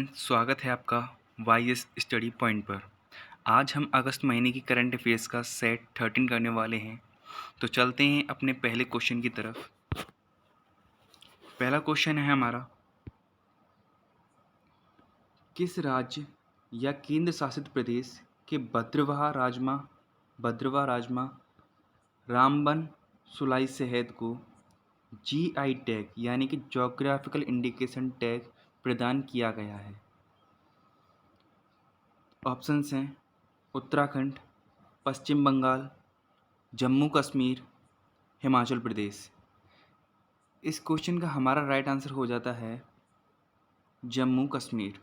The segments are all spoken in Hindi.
स्वागत है आपका वाईएस स्टडी पॉइंट पर। आज हम अगस्त महीने की करंट अफेयर्स का सेट 13 करने वाले हैं। तो चलते हैं अपने पहले क्वेश्चन की तरफ। पहला क्वेश्चन है हमारा, किस राज्य या केंद्र शासित प्रदेश के भद्रवाह राजमा रामबन सुलाई शहद को जीआई टैग यानी कि जोग्राफिकल इंडिकेशन टैग प्रदान किया गया है? ऑप्शंस हैं उत्तराखंड, पश्चिम बंगाल, जम्मू कश्मीर, हिमाचल प्रदेश। इस क्वेश्चन का हमारा राइट आंसर हो जाता है जम्मू कश्मीर।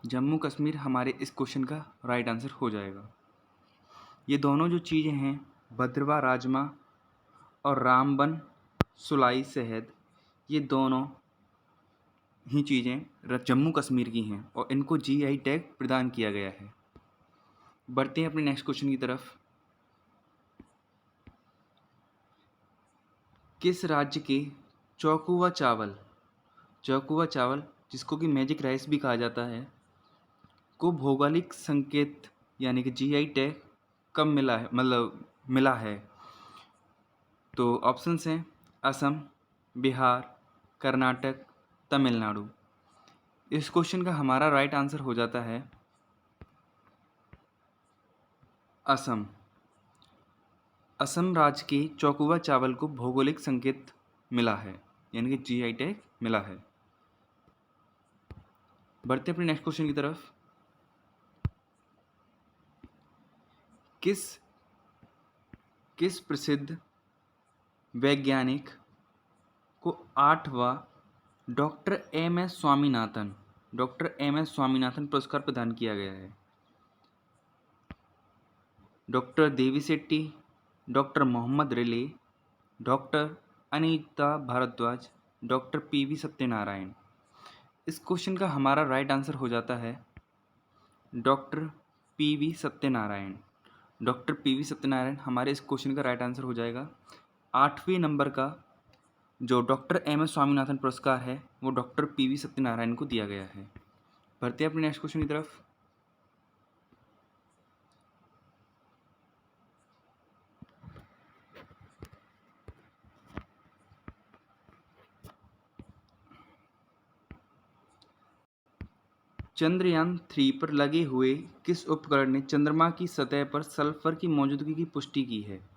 जम्मू कश्मीर हमारे इस क्वेश्चन का राइट आंसर हो जाएगा। ये दोनों जो चीज़ें हैं, भद्रवाह राजमा और रामबन सुलाई शहद, ये दोनों ही चीज़ें जम्मू कश्मीर की हैं और इनको जीआई टैग प्रदान किया गया है। बढ़ते हैं अपने नेक्स्ट क्वेश्चन की तरफ। किस राज्य के चौकुआ चावल जिसको कि मैजिक राइस भी कहा जाता है, को भौगोलिक संकेत यानी कि जीआई टैग कब मिला है? तो ऑप्शंस हैं असम, बिहार, कर्नाटक, तमिलनाडु। इस क्वेश्चन का हमारा राइट आंसर हो जाता है असम। असम राज्य के चौकुआ चावल को भौगोलिक संकेत मिला है यानी कि जीआई टैग मिला है। बढ़ते अपने नेक्स्ट क्वेश्चन की तरफ। किस प्रसिद्ध वैज्ञानिक को 8वां डॉक्टर एम एस स्वामीनाथन पुरस्कार प्रदान किया गया है? Doctor Devi Shetty, doctor Mohammed Rela, doctor Anita Bhardwaj, doctor P V Satyanarayana. इस क्वेश्चन का हमारा राइट आंसर हो जाता है doctor P V Satyanarayana. Doctor P V Satyanarayana हमारे इस क्वेश्चन का राइट आंसर हो जाएगा। 8वें नंबर का जो डॉक्टर एम एस स्वामीनाथन पुरस्कार है वो डॉक्टर पीवी सत्यनारायण को दिया गया है। बढ़ते हैं अपने नेक्स्ट क्वेश्चन की तरफ। चंद्रयान 3 पर लगे हुए किस उपकरण ने चंद्रमा की सतह पर सल्फर की मौजूदगी की पुष्टि की है?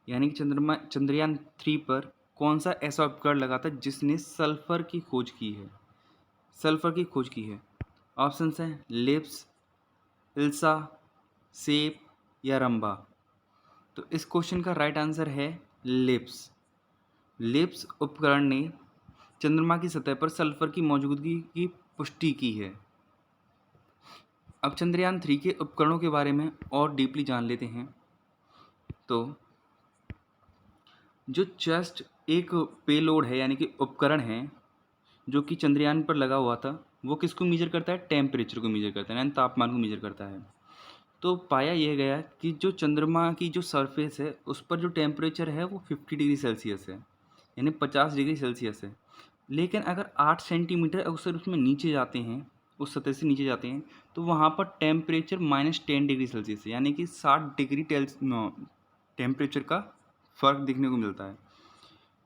यानी कि चंद्रयान 3 पर कौन सा ऐसा उपकरण लगा था जिसने सल्फर की खोज की है? ऑप्शंस हैं लिप्स, इल्सा, सेप या रंबा। तो इस क्वेश्चन का राइट आंसर है लिप्स उपकरण ने चंद्रमा की सतह पर सल्फर की मौजूदगी की पुष्टि की है। अब चंद्रयान 3 के उपकरणों के बारे में और डीपली जान लेते हैं। तो जो जस्ट एक पेलोड है यानी कि उपकरण है जो कि चंद्रयान पर लगा हुआ था, वो किसको मेजर करता है? टेम्परेचर को मेजर करता है यानी तापमान को मेजर करता है। तो पाया यह गया कि जो चंद्रमा की जो सरफेस है उस पर जो टेम्परेचर है वो 50 डिग्री सेल्सियस है यानी 50 डिग्री सेल्सियस है। लेकिन अगर 8 सेंटीमीटर अगर उसमें नीचे जाते हैं, उस सतह से नीचे जाते हैं, तो वहाँ पर टेम्परेचर -10 डिग्री सेल्सियस है यानी कि 60 डिग्री टेम्परेचर का फ़र्क देखने को मिलता है।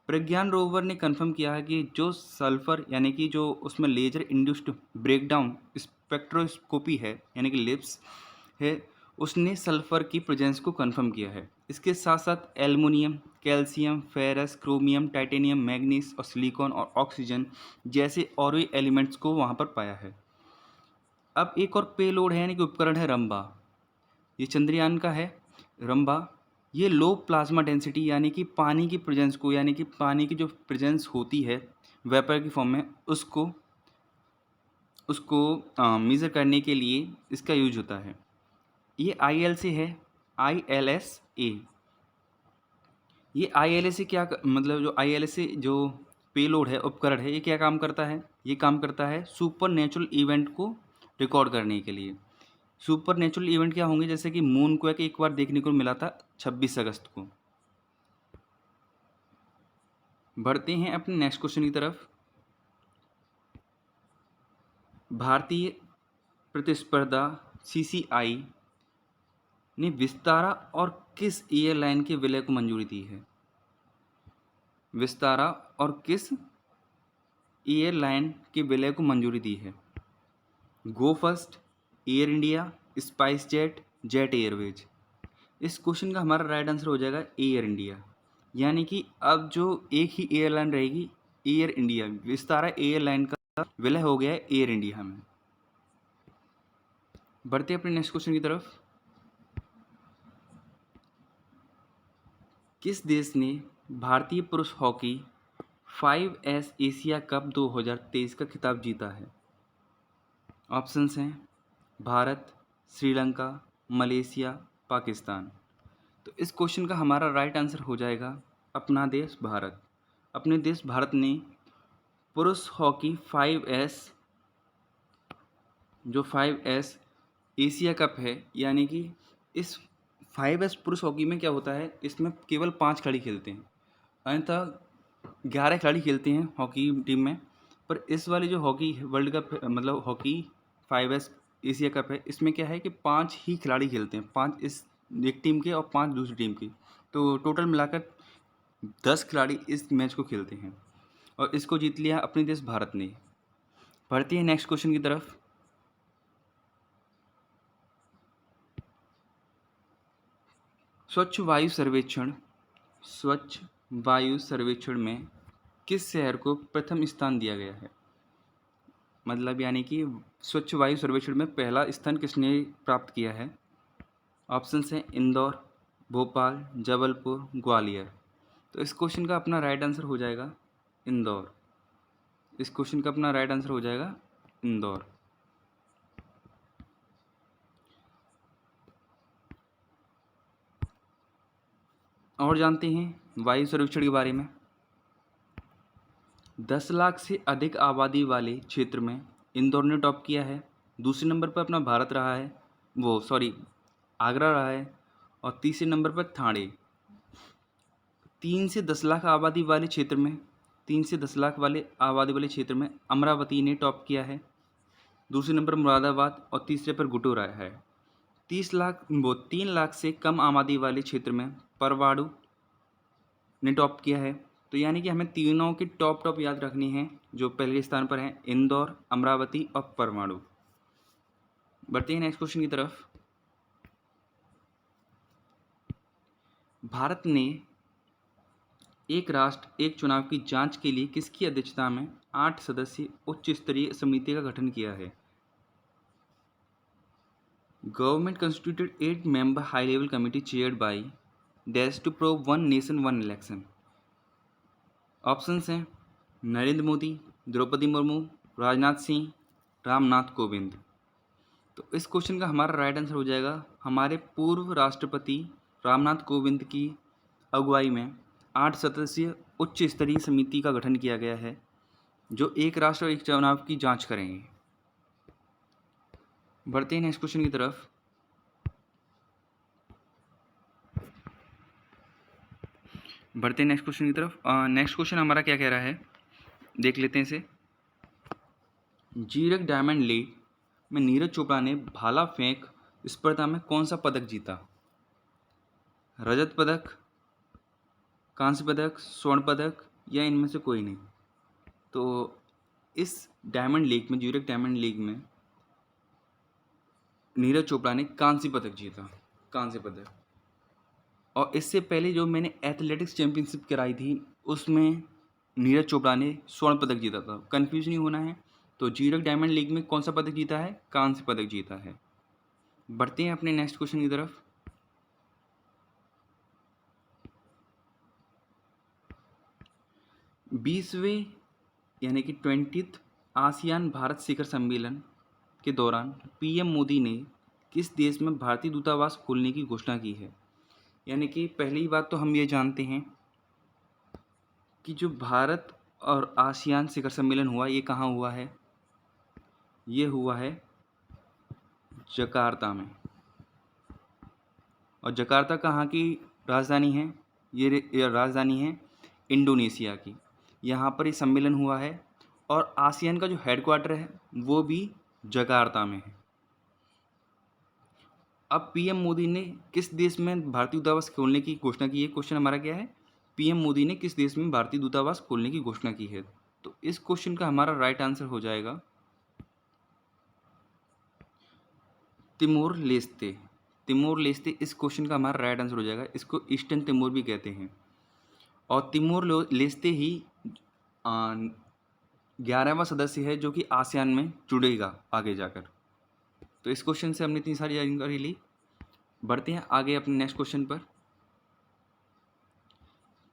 प्रज्ञान रोवर ने कंफर्म किया है कि जो सल्फर यानी कि जो उसमें लेजर इंड्यूस्ड ब्रेकडाउन स्पेक्ट्रोस्कोपी है यानी कि लिप्स है, उसने सल्फर की प्रेजेंस को कंफर्म किया है। इसके साथ साथ aluminium, calcium, ferrous, chromium, titanium, manganese और सिलिकॉन और ऑक्सीजन जैसे और भी एलिमेंट्स को वहाँ पर पाया है। अब एक और पेलोड है यानी कि उपकरण है रंबा। ये चंद्रयान का है रंबा। ये लो प्लाज्मा डेंसिटी यानी कि पानी की प्रेजेंस को यानी कि पानी की जो प्रेजेंस होती है वेपर की फॉर्म में उसको मेज़र करने के लिए इसका यूज होता है। ये ILS है, ILSA। ये ILS क्या मतलब जो ILS जो पेलोड है उपकरण है, ये क्या काम करता है? ये काम करता है सुपर नेचुरल इवेंट को रिकॉर्ड करने के लिए। सुपर नेचुरल इवेंट क्या होंगे? जैसे कि मून क्वेक एक बार देखने को मिला था 26 अगस्त को। बढ़ते हैं अपने नेक्स्ट क्वेश्चन की तरफ। भारतीय प्रतिस्पर्धा CCI ने विस्तारा और किस एयरलाइन के विलय को मंजूरी दी है? विस्तारा और किस एयरलाइन के विलय को मंजूरी दी है? Go First, Air India, SpiceJet, Jet Airways. इस क्वेश्चन का हमारा राइट आंसर हो जाएगा एयर इंडिया। यानी कि अब जो एक ही एयरलाइन रहेगी, एयर इंडिया। विस्तारा एयरलाइन का विलय हो गया है एयर इंडिया में। बढ़ते अपने नेक्स्ट क्वेश्चन की तरफ। किस देश ने भारतीय पुरुष हॉकी 5S एशिया कप 2023 का खिताब जीता है? ऑप्शंस हैं भारत, श्रीलंका, मलेशिया, पाकिस्तान। तो इस क्वेश्चन का हमारा राइट आंसर हो जाएगा अपना देश भारत। अपने देश भारत ने पुरुष हॉकी 5S, जो 5S एशिया कप है, यानी कि इस 5S पुरुष हॉकी में क्या होता है, इसमें केवल 5 खिलाड़ी खेलते हैं, अन्यथा 11 खिलाड़ी खेलते हैं हॉकी टीम में। पर इस वाली जो हॉकी वर्ल्ड कप मतलब हॉकी 5S एशिया कप है, इसमें क्या है कि 5 ही खिलाड़ी खेलते हैं, 5 इस एक टीम के और 5 दूसरी टीम की। तो टोटल मिलाकर 10 खिलाड़ी इस मैच को खेलते हैं और इसको जीत लिया अपने देश भारत ने। बढ़ते हैं नेक्स्ट क्वेश्चन की तरफ। स्वच्छ वायु सर्वेक्षण में किस शहर को प्रथम स्थान दिया गया है? मतलब यानी कि स्वच्छ वायु सर्वेक्षण में पहला स्थान किसने प्राप्त किया है? ऑप्शंस हैं इंदौर, भोपाल, जबलपुर, ग्वालियर। तो इस क्वेश्चन का अपना राइट आंसर हो जाएगा इंदौर। इस क्वेश्चन का अपना राइट आंसर हो जाएगा इंदौर। और जानते हैं वायु सर्वेक्षण के बारे में। 10 लाख से अधिक आबादी वाले क्षेत्र में इंदौर ने टॉप किया है। दूसरे नंबर पर अपना भारत रहा है, आगरा रहा है। और तीसरे नंबर पर ठाणे। 3 से 10 लाख आबादी वाले क्षेत्र में 3 से 10 लाख वाले आबादी वाले क्षेत्र में अमरावती ने टॉप किया है। दूसरे नंबर पर मुरादाबाद और तीसरे पर गुटो रहा है। 3 लाख से कम आबादी वाले क्षेत्र में परवाड़ू ने टॉप किया है। तो यानी कि हमें तीनों की टॉप याद रखनी है, जो पहले स्थान पर हैं इंदौर, अमरावती और परवाणु। बढ़ते हैं नेक्स्ट क्वेश्चन की तरफ। भारत ने एक राष्ट्र एक चुनाव की जांच के लिए किसकी अध्यक्षता में 8 सदस्यीय उच्च स्तरीय समिति का गठन किया है? Government constituted 8 member high level committee chaired by dash to prove one nation one election. Options हैं नरेंद्र मोदी, द्रौपदी मुर्मू, राजनाथ सिंह, रामनाथ कोविंद। तो इस क्वेश्चन का हमारा राइट आंसर हो जाएगा हमारे पूर्व राष्ट्रपति रामनाथ कोविंद की अगुवाई में 8 सदस्यीय उच्च स्तरीय समिति का गठन किया गया है, जो एक राष्ट्र एक चुनाव की जांच करेंगे। बढ़ते हैं नेक्स्ट क्वेश्चन की तरफ। नेक्स्ट क्वेश्चन हमारा क्या कह रहा है, देख लेते हैं इसे। जीरक डायमंड लीग में नीरज चोपड़ा ने भाला फेंक स्पर्धा में कौन सा पदक जीता? रजत पदक, कांस्य पदक, स्वर्ण पदक या इनमें से कोई नहीं? तो इस डायमंड लीग में, जीरक डायमंड लीग में नीरज चोपड़ा ने कांस्य पदक जीता, कांस्य पदक। और इससे पहले जो मैंने एथलेटिक्स चैंपियनशिप कराई थी, उसमें नीरज चोपड़ा ने स्वर्ण पदक जीता था। कंफ्यूज नहीं होना है। तो जीरक डायमंड लीग में कौन सा पदक जीता है? कांस्य पदक जीता है। बढ़ते हैं अपने नेक्स्ट क्वेश्चन की तरफ। बीसवें यानी कि 20th आसियान भारत शिखर सम्मेलन के दौरान पीएम मोदी ने किस देश में भारतीय दूतावास खोलने की घोषणा की है? यानी कि पहली बात तो हम ये जानते हैं कि जो भारत और आसियान शिखर सम्मेलन हुआ, ये कहाँ हुआ है? ये हुआ है जकार्ता में। और जकार्ता कहाँ की राजधानी है? ये राजधानी है इंडोनेशिया की। यहाँ पर ये सम्मेलन हुआ है। और आसियान का जो हेडक्वार्टर है वो भी जकार्ता में है। अब पीएम मोदी ने किस देश में भारतीय दूतावास खोलने की घोषणा की है? क्वेश्चन हमारा क्या है? पीएम मोदी ने किस देश में भारतीय दूतावास खोलने की घोषणा की है? तो इस क्वेश्चन का हमारा राइट आंसर हो जाएगा तिमोर लेस्ते। तिमोर लेस्ते इस क्वेश्चन का हमारा राइट आंसर हो जाएगा। इसको ईस्टर्न तिमोर भी कहते हैं। और लेस्ते ही 11वां सदस्य है जो कि आसियान में जुड़ेगा आगे जाकर। तो इस क्वेश्चन से हमने इतनी सारी जानकारी ली। बढ़ते हैं आगे अपने नेक्स्ट क्वेश्चन पर।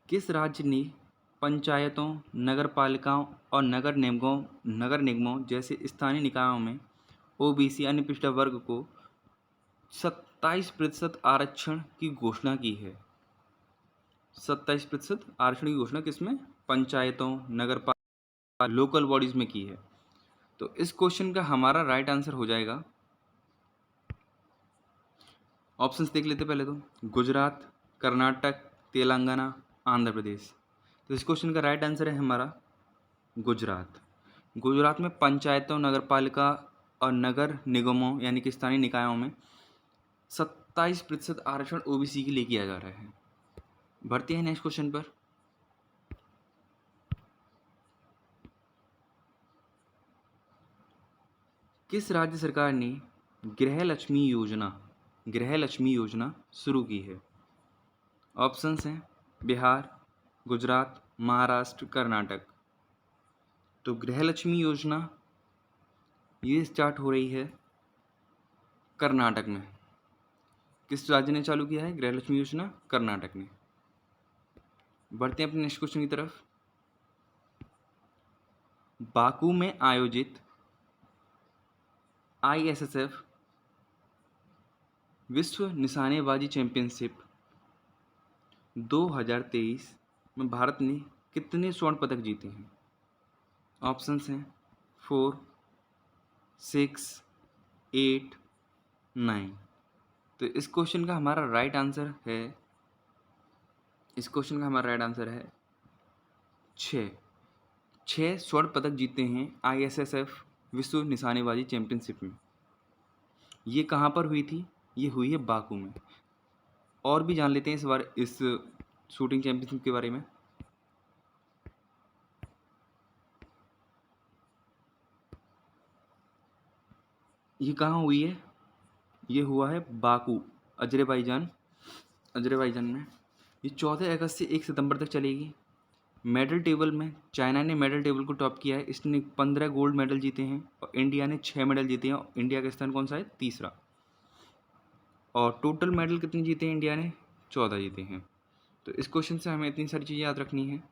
किस राज्य ने पंचायतों, नगरपालिकाओं और नगर निगमों जैसे स्थानीय निकायों में ओबीसी अन्य पिछड़ा वर्ग को 27% आरक्षण की घोषणा की है? 27% आरक्षण की घोषणा किसमें? पंचायतों, नगरपालिका, लोकल बॉडीज में की है। तो इस क्वेश्चन का हमारा राइट आंसर हो जाएगा, ऑप्शंस देख लेते पहले तो, गुजरात, कर्नाटक, तेलंगाना, आंध्र प्रदेश। तो इस क्वेश्चन का राइट आंसर है हमारा गुजरात। गुजरात में पंचायतों, नगरपालिका और नगर निगमों यानी कि स्थानीय निकायों में 27% आरक्षण ओबीसी के लिए किया जा रहा है। बढ़ते हैं नेक्स्ट क्वेश्चन पर। किस राज्य सरकार ने गृह लक्ष्मी योजना शुरू की है? ऑप्शंस हैं बिहार, गुजरात, महाराष्ट्र, कर्नाटक। तो गृह लक्ष्मी योजना ये स्टार्ट हो रही है कर्नाटक में। किस राज्य ने चालू किया है गृह लक्ष्मी योजना? कर्नाटक ने। बढ़ते हैं अपने नेक्स्ट क्वेश्चन की तरफ। बाकू में आयोजित ISSF विश्व निशानेबाजी चैंपियनशिप 2023 में भारत ने कितने स्वर्ण पदक जीते हैं? ऑप्शंस हैं 4, 6, 8, 9। तो इस क्वेश्चन का हमारा राइट आंसर है 6। 6 स्वर्ण पदक जीते हैं ISSF विश्व निशानेबाजी चैंपियनशिप में। ये कहाँ पर हुई थी? ये हुई है बाकू में। और भी जान लेते हैं इस शूटिंग चैंपियनशिप के बारे में। ये कहाँ हुई है? ये हुआ है बाकू, अजरबैजान में। ये 14 अगस्त से 1 सितंबर तक चलेगी। मेडल टेबल में चाइना ने मेडल टेबल को टॉप किया है। इसने 15 गोल्ड मेडल जीते हैं और इंडिया ने 6 मेडल जीते हैं। और इंडिया का स्थान कौन सा है? तीसरा। और टोटल मेडल कितने जीते हैं इंडिया ने? 14 जीते हैं। तो इस क्वेश्चन से हमें इतनी सारी चीज़ें याद रखनी है।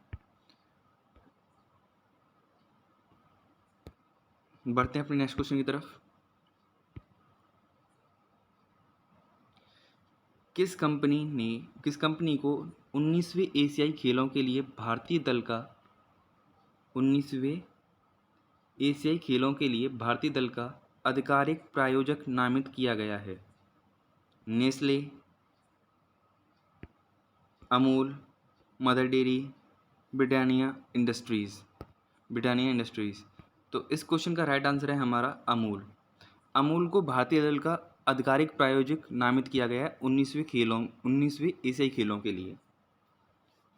बढ़ते हैं अपने नेक्स्ट क्वेश्चन की तरफ। किस कंपनी को 19वें एशियाई खेलों के लिए भारतीय दल का आधिकारिक प्रायोजक नामित किया गया है? Nestle, Amul, mother dairy, Britannia industries. तो इस क्वेश्चन का राइट आंसर है हमारा अमूल। अमूल को भारतीय दल का आधिकारिक प्रायोजक नामित किया गया है 19वें एशियाई खेलों के लिए।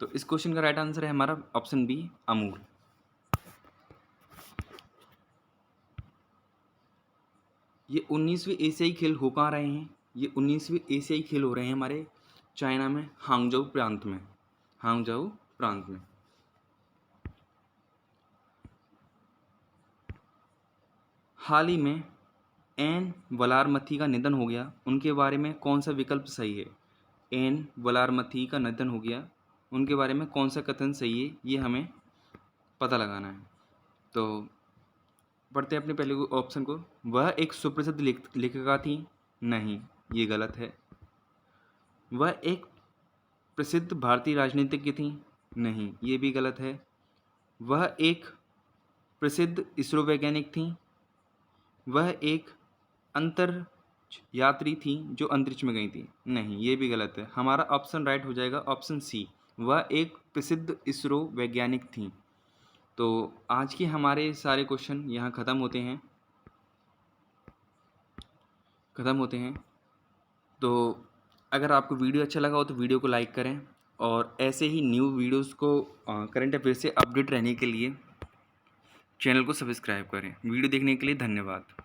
तो इस क्वेश्चन का राइट आंसर है हमारा ऑप्शन बी, अमूल। ये 19वें एशियाई खेल हो कहाँ रहे हैं? ये 19वें एशियाई खेल हो रहे हैं हमारे चाइना में, हांगझोउ प्रांत में। हाल ही में एन वलारमथी का निधन हो गया, उनके बारे में कौन सा विकल्प सही है? एन वलारमथी का निधन हो गया, उनके बारे में कौन सा कथन सही है? ये हमें पता लगाना है। तो पढ़ते हैं अपने पहले ऑप्शन को। वह एक सुप्रसिद्ध लेखिका थी। नहीं, ये गलत है। वह एक प्रसिद्ध भारतीय राजनीतिज्ञ थी। नहीं, ये भी गलत है। वह एक प्रसिद्ध इसरो वैज्ञानिक थी। वह एक अंतर यात्री थी जो अंतरिक्ष में गई थी। नहीं, ये भी गलत है। हमारा ऑप्शन राइट हो जाएगा ऑप्शन सी, वह एक प्रसिद्ध इसरो वैज्ञानिक थी। तो आज के हमारे सारे क्वेश्चन यहाँ ख़त्म होते हैं। ख़त्म होते हैं। तो अगर आपको वीडियो अच्छा लगा हो तो वीडियो को लाइक करें, और ऐसे ही न्यू वीडियोज़ को करंट अफेयर से अपडेट रहने के लिए चैनल को सब्सक्राइब करें। वीडियो देखने के लिए धन्यवाद।